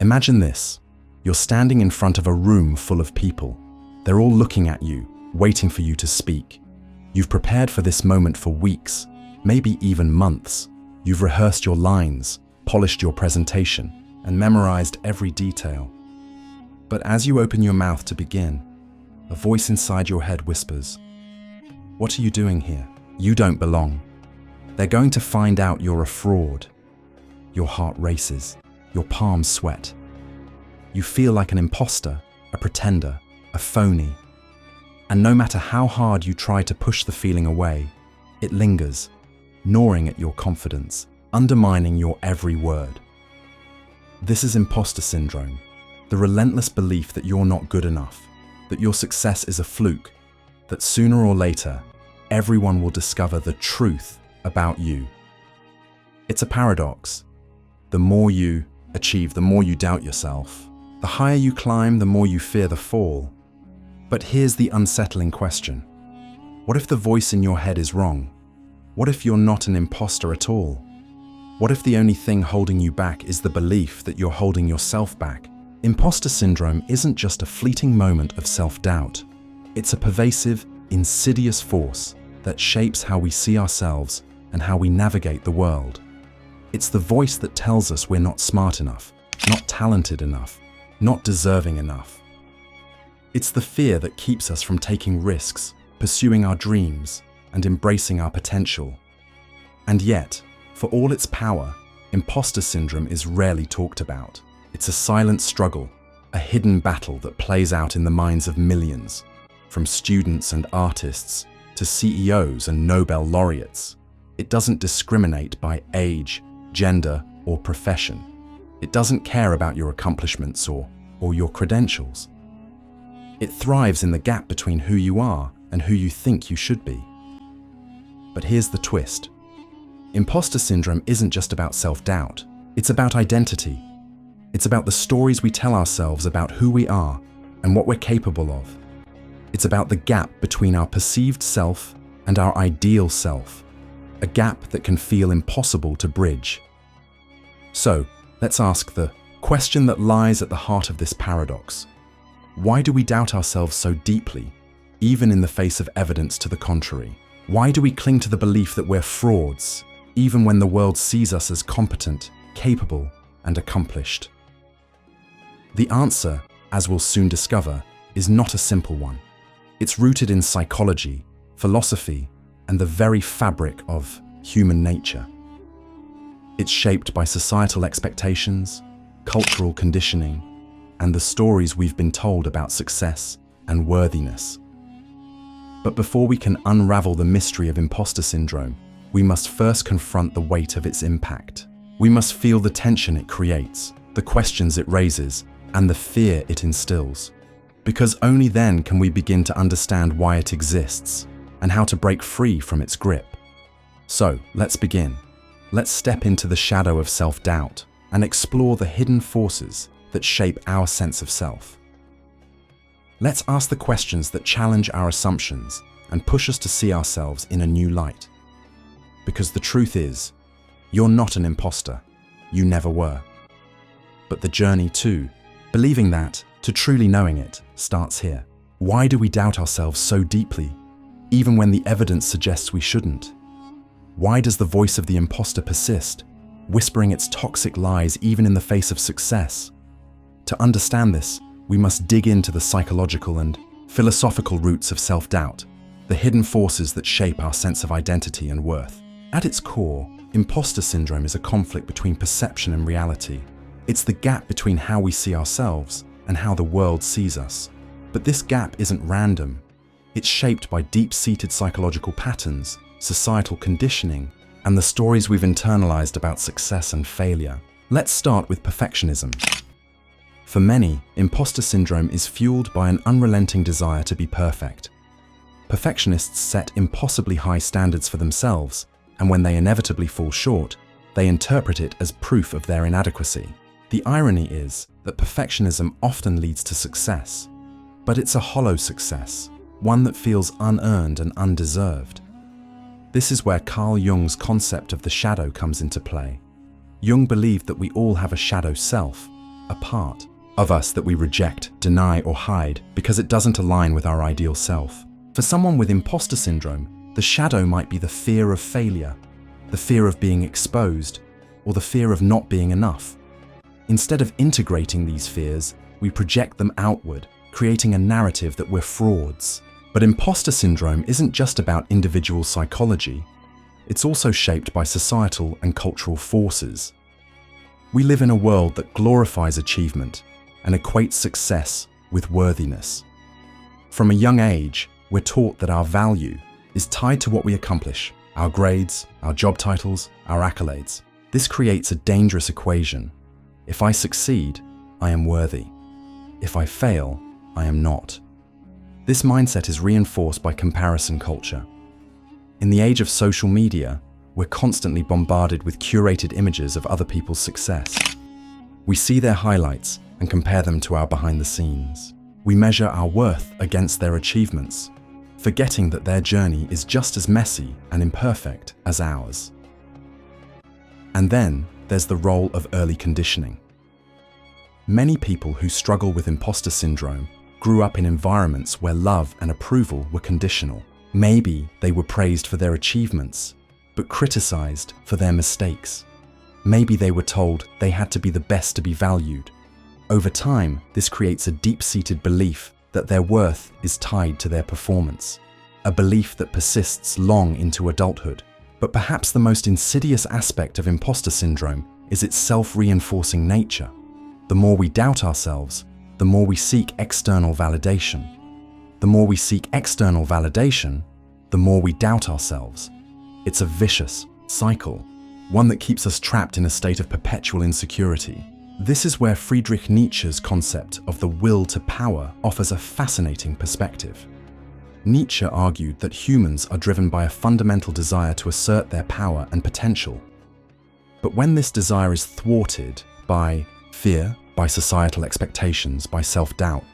Imagine this. You're standing in front of a room full of people. They're all looking at you, waiting for you to speak. You've prepared for this moment for weeks, maybe even months. You've rehearsed your lines, polished your presentation, and memorized every detail. But as you open your mouth to begin, a voice inside your head whispers, "What are you doing here? You don't belong." They're going to find out you're a fraud. Your heart races, your palms sweat. You feel like an imposter, a pretender, a phony. And no matter how hard you try to push the feeling away, it lingers, gnawing at your confidence, undermining your every word. This is imposter syndrome, the relentless belief that you're not good enough, that your success is a fluke, that sooner or later, everyone will discover the truth about you. It's a paradox. The more you achieve, the more you doubt yourself. The higher you climb, the more you fear the fall. But here's the unsettling question. What if the voice in your head is wrong? What if you're not an imposter at all? What if the only thing holding you back is the belief that you're holding yourself back? Imposter syndrome isn't just a fleeting moment of self-doubt. It's a pervasive, insidious force that shapes how we see ourselves and how we navigate the world. It's the voice that tells us we're not smart enough, not talented enough, not deserving enough. It's the fear that keeps us from taking risks, pursuing our dreams, and embracing our potential. And yet, for all its power, imposter syndrome is rarely talked about. It's a silent struggle, a hidden battle that plays out in the minds of millions, from students and artists to CEOs and Nobel laureates. It doesn't discriminate by age, gender, or profession. It doesn't care about your accomplishments or your credentials. It thrives in the gap between who you are and who you think you should be. But here's the twist. Imposter syndrome isn't just about self-doubt. It's about identity. It's about the stories we tell ourselves about who we are and what we're capable of. It's about the gap between our perceived self and our ideal self, a gap that can feel impossible to bridge. So, let's ask the question that lies at the heart of this paradox. Why do we doubt ourselves so deeply, even in the face of evidence to the contrary? Why do we cling to the belief that we're frauds, even when the world sees us as competent, capable, and accomplished? The answer, as we'll soon discover, is not a simple one. It's rooted in psychology, philosophy, and the very fabric of human nature. It's shaped by societal expectations, cultural conditioning, and the stories we've been told about success and worthiness. But before we can unravel the mystery of imposter syndrome, we must first confront the weight of its impact. We must feel the tension it creates, the questions it raises, and the fear it instills. Because only then can we begin to understand why it exists and how to break free from its grip. So, let's begin. Let's step into the shadow of self-doubt and explore the hidden forces that shape our sense of self. Let's ask the questions that challenge our assumptions and push us to see ourselves in a new light. Because the truth is, you're not an imposter. You never were. But the journey to believing that, to truly knowing it, starts here. Why do we doubt ourselves so deeply, even when the evidence suggests we shouldn't? Why does the voice of the imposter persist, whispering its toxic lies even in the face of success? To understand this, we must dig into the psychological and philosophical roots of self-doubt, the hidden forces that shape our sense of identity and worth. At its core, imposter syndrome is a conflict between perception and reality. It's the gap between how we see ourselves and how the world sees us. But this gap isn't random. It's shaped by deep-seated psychological patterns, societal conditioning, and the stories we've internalized about success and failure. Let's start with perfectionism. For many, imposter syndrome is fueled by an unrelenting desire to be perfect. Perfectionists set impossibly high standards for themselves, and when they inevitably fall short, they interpret it as proof of their inadequacy. The irony is that perfectionism often leads to success, but it's a hollow success, one that feels unearned and undeserved. This is where Carl Jung's concept of the shadow comes into play. Jung believed that we all have a shadow self, a part of us that we reject, deny, or hide because it doesn't align with our ideal self. For someone with imposter syndrome, the shadow might be the fear of failure, the fear of being exposed, or the fear of not being enough. Instead of integrating these fears, we project them outward, creating a narrative that we're frauds. But imposter syndrome isn't just about individual psychology. It's also shaped by societal and cultural forces. We live in a world that glorifies achievement and equates success with worthiness. From a young age, we're taught that our value is tied to what we accomplish, our grades, our job titles, our accolades. This creates a dangerous equation. If I succeed, I am worthy. If I fail, I am not. This mindset is reinforced by comparison culture. In the age of social media, we're constantly bombarded with curated images of other people's success. We see their highlights and compare them to our behind the scenes. We measure our worth against their achievements, forgetting that their journey is just as messy and imperfect as ours. And then there's the role of early conditioning. Many people who struggle with imposter syndrome grew up in environments where love and approval were conditional. Maybe they were praised for their achievements, but criticized for their mistakes. Maybe they were told they had to be the best to be valued. Over time, this creates a deep-seated belief that their worth is tied to their performance, a belief that persists long into adulthood. But perhaps the most insidious aspect of imposter syndrome is its self-reinforcing nature. The more we doubt ourselves, the more we seek external validation. The more we seek external validation, the more we doubt ourselves. It's a vicious cycle, one that keeps us trapped in a state of perpetual insecurity. This is where Friedrich Nietzsche's concept of the will to power offers a fascinating perspective. Nietzsche argued that humans are driven by a fundamental desire to assert their power and potential. But when this desire is thwarted by fear, by societal expectations, by self-doubt,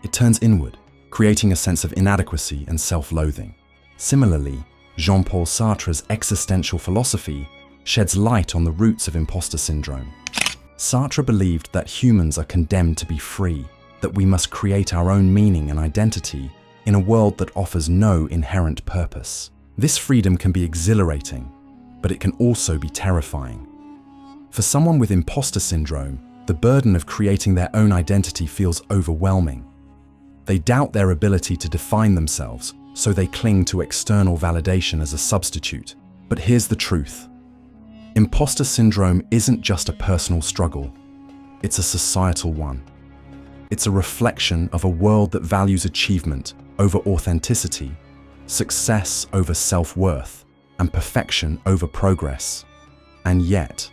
it turns inward, creating a sense of inadequacy and self-loathing. Similarly, Jean-Paul Sartre's existential philosophy sheds light on the roots of imposter syndrome. Sartre believed that humans are condemned to be free, that we must create our own meaning and identity in a world that offers no inherent purpose. This freedom can be exhilarating, but it can also be terrifying. For someone with imposter syndrome, the burden of creating their own identity feels overwhelming. They doubt their ability to define themselves, so they cling to external validation as a substitute. But here's the truth. Imposter syndrome isn't just a personal struggle. It's a societal one. It's a reflection of a world that values achievement over authenticity, success over self-worth, and perfection over progress. And yet,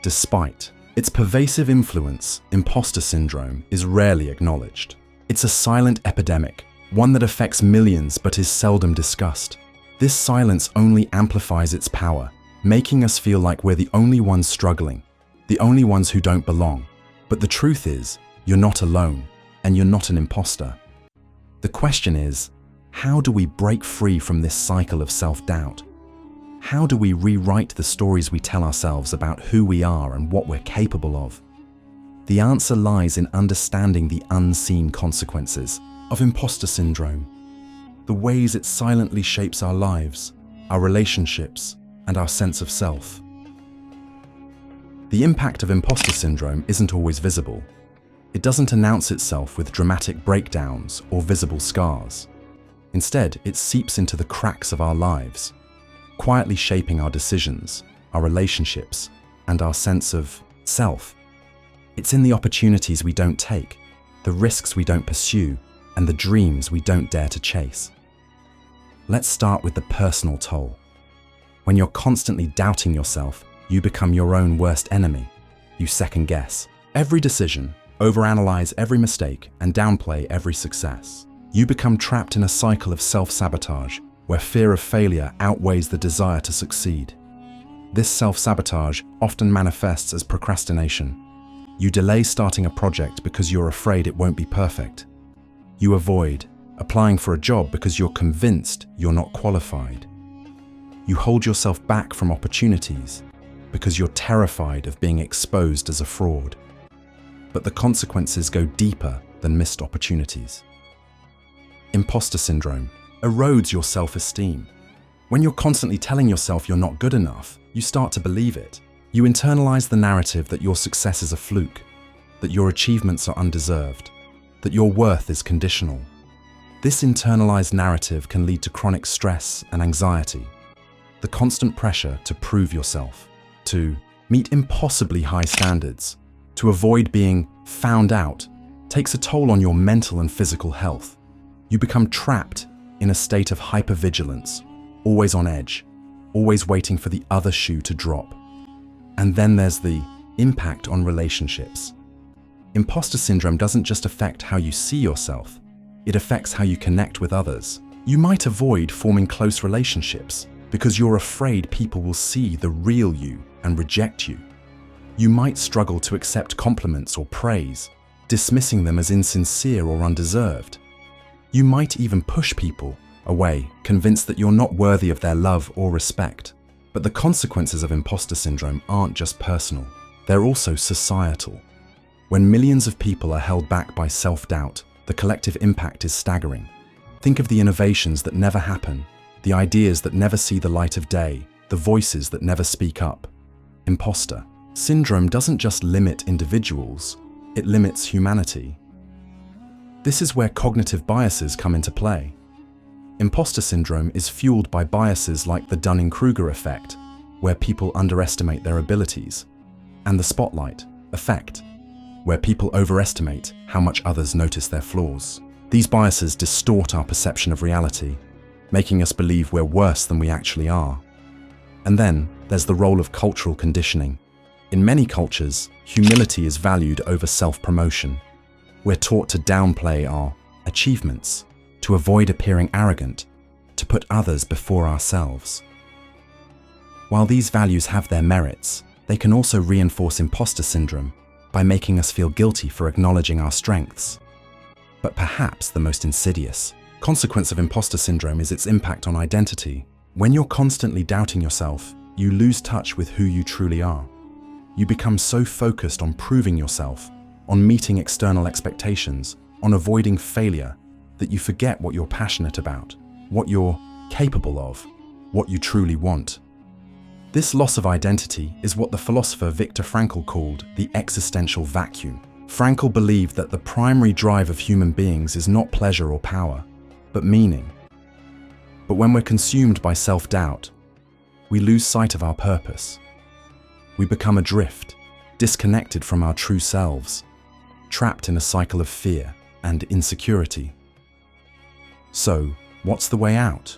despite its pervasive influence, imposter syndrome is rarely acknowledged. It's a silent epidemic, one that affects millions but is seldom discussed. This silence only amplifies its power, making us feel like we're the only ones struggling, the only ones who don't belong. But the truth is, you're not alone, and you're not an imposter. The question is, how do we break free from this cycle of self-doubt? How do we rewrite the stories we tell ourselves about who we are and what we're capable of? The answer lies in understanding the unseen consequences of imposter syndrome, the ways it silently shapes our lives, our relationships, and our sense of self. The impact of imposter syndrome isn't always visible. It doesn't announce itself with dramatic breakdowns or visible scars. Instead, it seeps into the cracks of our lives, quietly shaping our decisions, our relationships, and our sense of self. It's in the opportunities we don't take, the risks we don't pursue, and the dreams we don't dare to chase. Let's start with the personal toll. When you're constantly doubting yourself, you become your own worst enemy. You second guess every decision, overanalyze every mistake, and downplay every success. You become trapped in a cycle of self-sabotage, where fear of failure outweighs the desire to succeed. This self-sabotage often manifests as procrastination. You delay starting a project because you're afraid it won't be perfect. You avoid applying for a job because you're convinced you're not qualified. You hold yourself back from opportunities because you're terrified of being exposed as a fraud. but the consequences go deeper than missed opportunities. Imposter syndrome erodes your self-esteem. When you're constantly telling yourself you're not good enough, you start to believe it. You internalize the narrative that your success is a fluke, that your achievements are undeserved, that your worth is conditional. This internalized narrative can lead to chronic stress and anxiety. The constant pressure to prove yourself, to meet impossibly high standards, to avoid being found out, takes a toll on your mental and physical health. You become trapped in a state of hypervigilance, always on edge, always waiting for the other shoe to drop. And then there's the impact on relationships. Imposter syndrome doesn't just affect how you see yourself, it affects how you connect with others. You might avoid forming close relationships because you're afraid people will see the real you and reject you. You might struggle to accept compliments or praise, dismissing them as insincere or undeserved. You might even push people away, convinced that you're not worthy of their love or respect. But the consequences of imposter syndrome aren't just personal, they're also societal. When millions of people are held back by self-doubt, the collective impact is staggering. Think of the innovations that never happen, the ideas that never see the light of day, the voices that never speak up. Imposter syndrome doesn't just limit individuals, it limits humanity. This is where cognitive biases come into play. Imposter syndrome is fueled by biases like the Dunning-Kruger effect, where people underestimate their abilities, and the spotlight effect, where people overestimate how much others notice their flaws. These biases distort our perception of reality, making us believe we're worse than we actually are. And then there's the role of cultural conditioning. In many cultures, humility is valued over self-promotion. We're taught to downplay our achievements, to avoid appearing arrogant, to put others before ourselves. While these values have their merits, they can also reinforce imposter syndrome by making us feel guilty for acknowledging our strengths. But perhaps the most insidious consequence of imposter syndrome is its impact on identity. When you're constantly doubting yourself, you lose touch with who you truly are. You become so focused on proving yourself, on meeting external expectations, on avoiding failure, that you forget what you're passionate about, what you're capable of, what you truly want. This loss of identity is what the philosopher Viktor Frankl called the existential vacuum. Frankl believed that the primary drive of human beings is not pleasure or power, but meaning. But when we're consumed by self-doubt, we lose sight of our purpose. We become adrift, disconnected from our true selves, trapped in a cycle of fear and insecurity. So, what's the way out?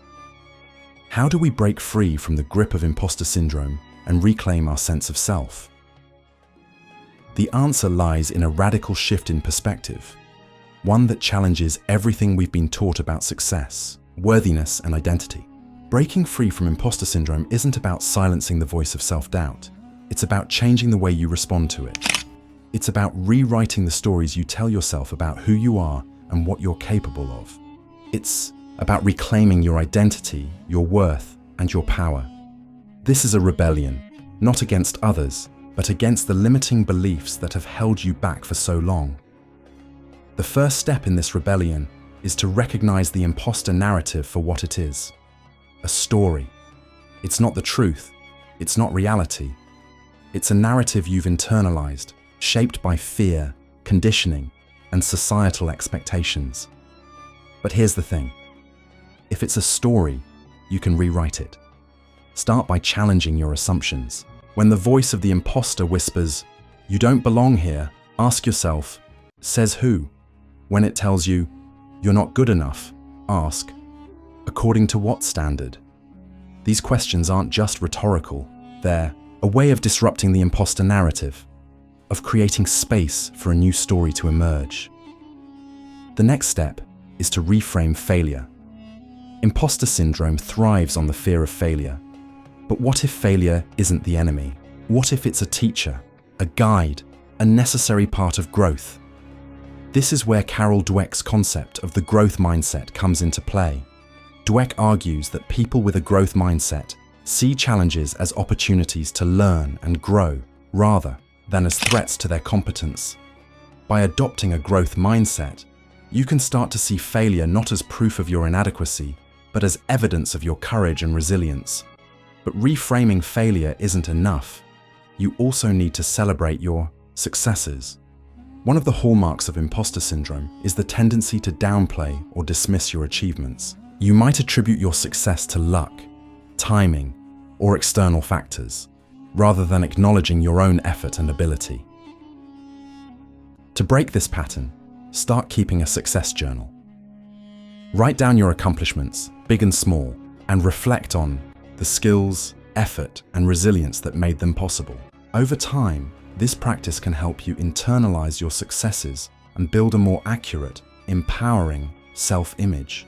How do we break free from the grip of imposter syndrome and reclaim our sense of self? The answer lies in a radical shift in perspective, one that challenges everything we've been taught about success, worthiness, and identity. Breaking free from imposter syndrome isn't about silencing the voice of self-doubt. It's about changing the way you respond to it. It's about rewriting the stories you tell yourself about who you are and what you're capable of. It's about reclaiming your identity, your worth, and your power. This is a rebellion, not against others, but against the limiting beliefs that have held you back for so long. The first step in this rebellion is to recognize the imposter narrative for what it is: a story. It's not the truth, it's not reality. It's a narrative you've internalized, shaped by fear, conditioning, and societal expectations. But here's the thing. If it's a story, you can rewrite it. Start by challenging your assumptions. When the voice of the imposter whispers, "You don't belong here," ask yourself, says who? When it tells you, "You're not good enough," ask, according to what standard? These questions aren't just rhetorical, they're a way of disrupting the imposter narrative, of creating space for a new story to emerge. The next step is to reframe failure. Imposter syndrome thrives on the fear of failure. But what if failure isn't the enemy? What if it's a teacher, a guide, a necessary part of growth? This is where Carol Dweck's concept of the growth mindset comes into play. Dweck argues that people with a growth mindset see challenges as opportunities to learn and grow, rather than as threats to their competence. By adopting a growth mindset, you can start to see failure not as proof of your inadequacy, but as evidence of your courage and resilience. But reframing failure isn't enough. You also need to celebrate your successes. One of the hallmarks of imposter syndrome is the tendency to downplay or dismiss your achievements. You might attribute your success to luck, timing, or external factors, rather than acknowledging your own effort and ability. To break this pattern, start keeping a success journal. Write down your accomplishments, big and small, and reflect on the skills, effort, and resilience that made them possible. Over time, this practice can help you internalize your successes and build a more accurate, empowering self-image.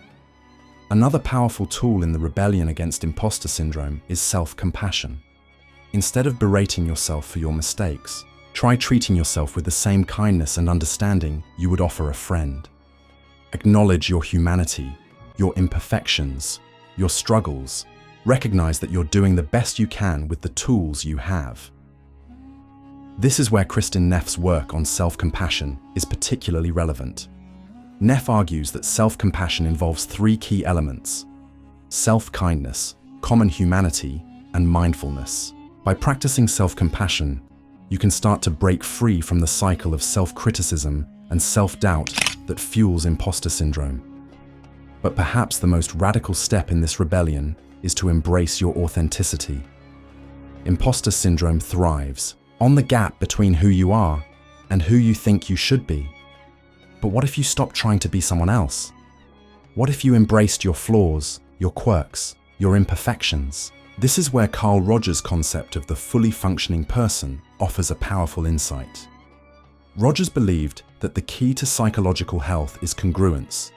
Another powerful tool in the rebellion against imposter syndrome is self-compassion. Instead of berating yourself for your mistakes, try treating yourself with the same kindness and understanding you would offer a friend. Acknowledge your humanity, your imperfections, your struggles. Recognize that you're doing the best you can with the tools you have. This is where Kristin Neff's work on self-compassion is particularly relevant. Neff argues that self-compassion involves three key elements: self-kindness, common humanity, and mindfulness. By practicing self-compassion, you can start to break free from the cycle of self-criticism and self-doubt that fuels imposter syndrome. But perhaps the most radical step in this rebellion is to embrace your authenticity. Imposter syndrome thrives on the gap between who you are and who you think you should be. But what if you stop trying to be someone else? What if you embraced your flaws, your quirks, your imperfections? This is where Carl Rogers' concept of the fully functioning person offers a powerful insight. Rogers believed that the key to psychological health is congruence,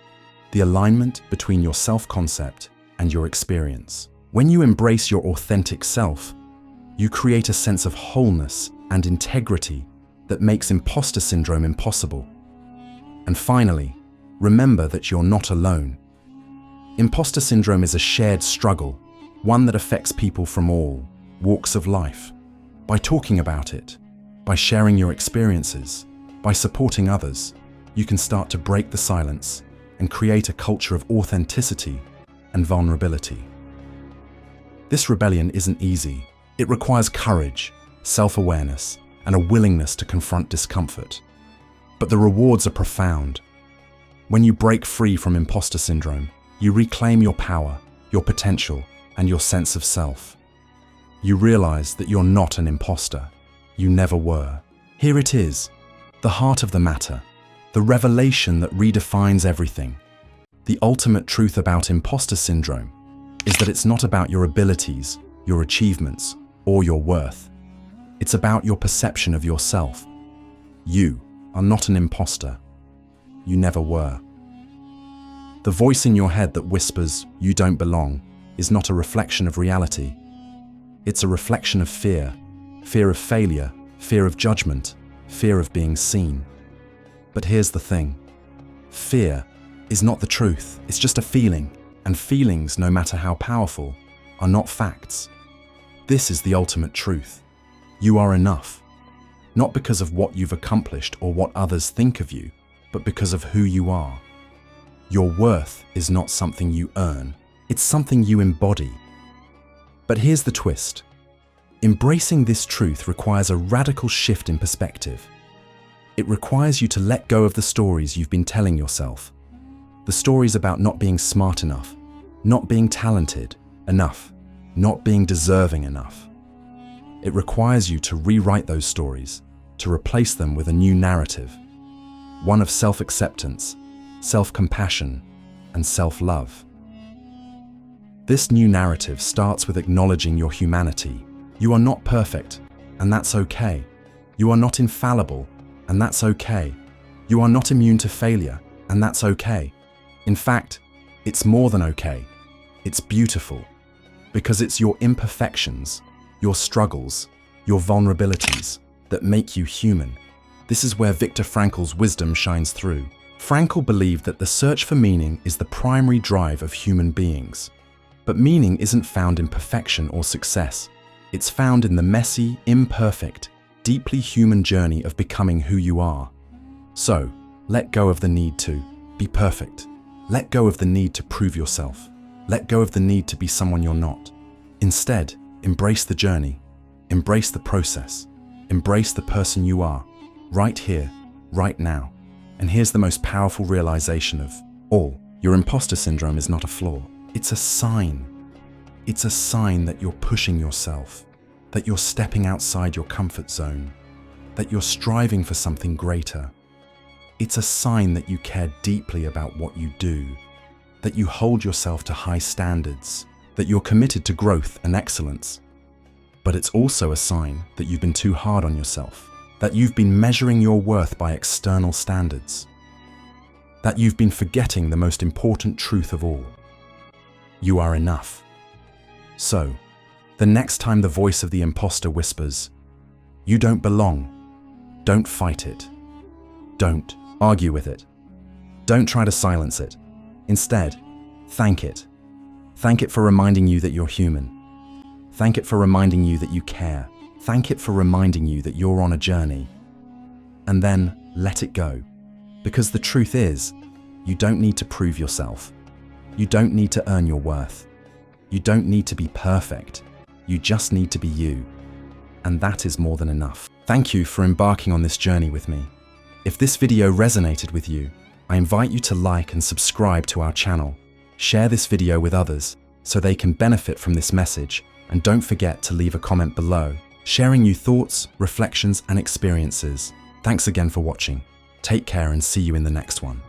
the alignment between your self-concept and your experience. When you embrace your authentic self, you create a sense of wholeness and integrity that makes imposter syndrome impossible. And finally, remember that you're not alone. Imposter syndrome is a shared struggle, one that affects people from all walks of life. By talking about it, by sharing your experiences, by supporting others, you can start to break the silence and create a culture of authenticity and vulnerability. This rebellion isn't easy. It requires courage, self-awareness, and a willingness to confront discomfort. But the rewards are profound. When you break free from imposter syndrome, you reclaim your power, your potential, and your sense of self. You realize that you're not an imposter. You never were. Here it is, the heart of the matter, the revelation that redefines everything. The ultimate truth about imposter syndrome is that it's not about your abilities, your achievements, or your worth. It's about your perception of yourself. You are not an imposter. You never were. The voice in your head that whispers, "You don't belong," is not a reflection of reality. It's a reflection of fear. Fear of failure, fear of judgment, fear of being seen. But here's the thing. Fear is not the truth. It's just a feeling. And feelings, no matter how powerful, are not facts. This is the ultimate truth. You are enough. Not because of what you've accomplished or what others think of you, but because of who you are. Your worth is not something you earn. It's something you embody. But here's the twist. Embracing this truth requires a radical shift in perspective. It requires you to let go of the stories you've been telling yourself. The stories about not being smart enough, not being talented enough, not being deserving enough. It requires you to rewrite those stories, to replace them with a new narrative, one of self-acceptance, self-compassion, and self-love. This new narrative starts with acknowledging your humanity. You are not perfect, and that's okay. You are not infallible, and that's okay. You are not immune to failure, and that's okay. In fact, it's more than okay. It's beautiful, because it's your imperfections, your struggles, your vulnerabilities that make you human. This is where Viktor Frankl's wisdom shines through. Frankl believed that the search for meaning is the primary drive of human beings. But meaning isn't found in perfection or success. It's found in the messy, imperfect, deeply human journey of becoming who you are. So, let go of the need to be perfect. Let go of the need to prove yourself. Let go of the need to be someone you're not. Instead, embrace the journey. Embrace the process. Embrace the person you are, right here, right now. And here's the most powerful realization of all. Your imposter syndrome is not a flaw. It's a sign. It's a sign that you're pushing yourself, that you're stepping outside your comfort zone, that you're striving for something greater. It's a sign that you care deeply about what you do, that you hold yourself to high standards, that you're committed to growth and excellence. But it's also a sign that you've been too hard on yourself, that you've been measuring your worth by external standards, that you've been forgetting the most important truth of all. You are enough. So, the next time the voice of the imposter whispers, "You don't belong," don't fight it. Don't argue with it. Don't try to silence it. Instead, thank it. Thank it for reminding you that you're human. Thank it for reminding you that you care. Thank it for reminding you that you're on a journey. And then let it go. Because the truth is, you don't need to prove yourself. You don't need to earn your worth. You don't need to be perfect. You just need to be you. And that is more than enough. Thank you for embarking on this journey with me. If this video resonated with you, I invite you to like and subscribe to our channel. Share this video with others so they can benefit from this message, and don't forget to leave a comment below, sharing your thoughts, reflections, and experiences. Thanks again for watching. Take care and see you in the next one.